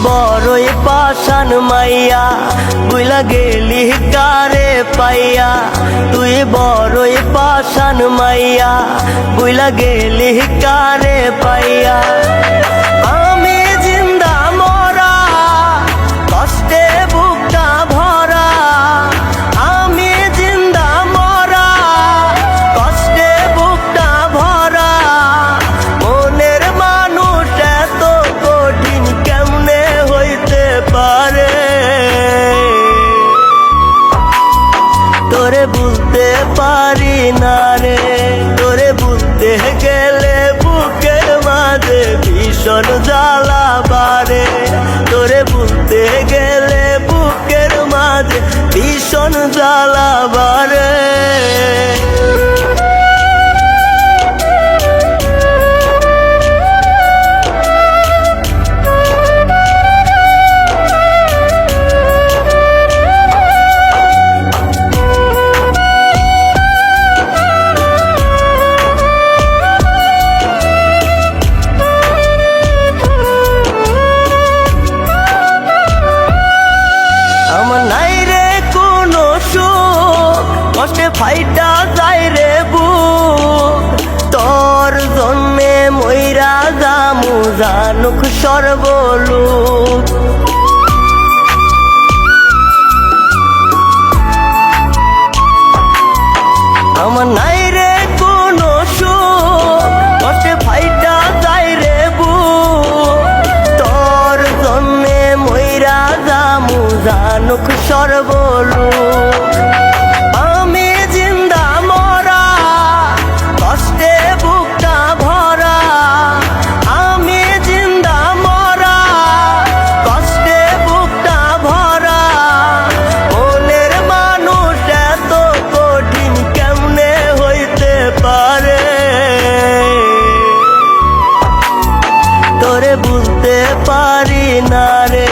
বড়ই পাষাণ মাইয়া বুইলা গেলি কারে পাইয়া। তুই বড়ই পাষাণ মাইয়া বুইলা গেলি কারে পাইয়া। আমি জিন্দা মরা কষ্টে বুকটা ভরা। আমি জিন্দা মরা কষ্টে বুকটা ভরা। মনের মানুষ এত কঠিন কেমনে হইতে পারে। তোরে বলতে পারি না রে, তোরে বলতে গেলে বুকের মাঝে ভীষণ জ্বালা বারে। তোরে বলতে গেলে বুকের মাঝে ভীষণ জ্বালা বারে। আমার নাই রে কোনো সুখ, কষ্টে ফাইটা যায় রে বুক। তোর জন্যে মইরা জামু জানুক সর্বলোক। আমার নাই রে কোনো সুখ, কষ্টে ফাইটা যায় রে বুক। তোর জন্যে মইরা জামু জানুক সর্বলোক। আমি জিন্দা মরা কষ্টে বুকটা ভরা। আমি জিন্দা মরা কষ্টে বুকটা ভরা। মনের মানুষ এত কঠিন কেমনে হইতে পারে। তোরে বলতে পারি না রে,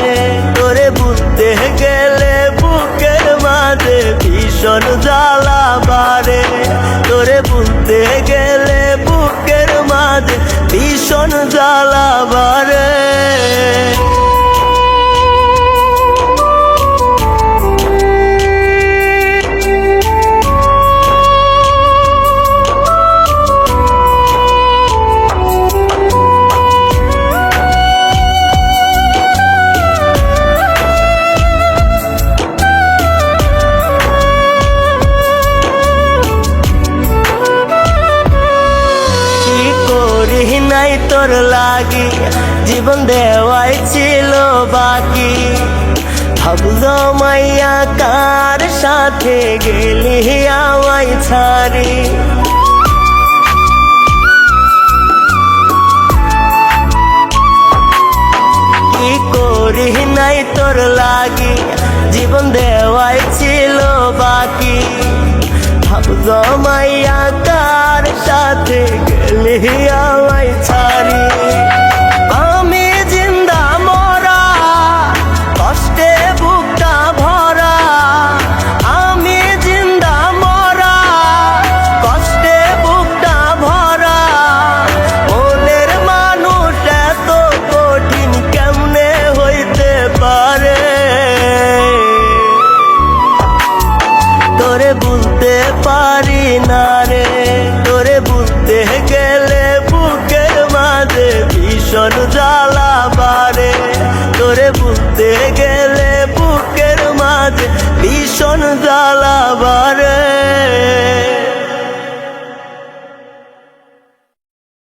তোরে বলতে গেলে বুকের মাঝে ভীষণ জ্বালা বারে। তোরে বলতে গেলে বুকের মাঝে ভীষণ জ্বালা বারে। নাই তোর লাগি জীবন দেওয়াই ছিল বাকি। ভাবলো মাইয়া কার সাথে গেলি আমায় ছাড়ি। কি করি নাই তোর লাগি জীবন দেওয়াই ছিল বাকি। ভাবলো মাইয়া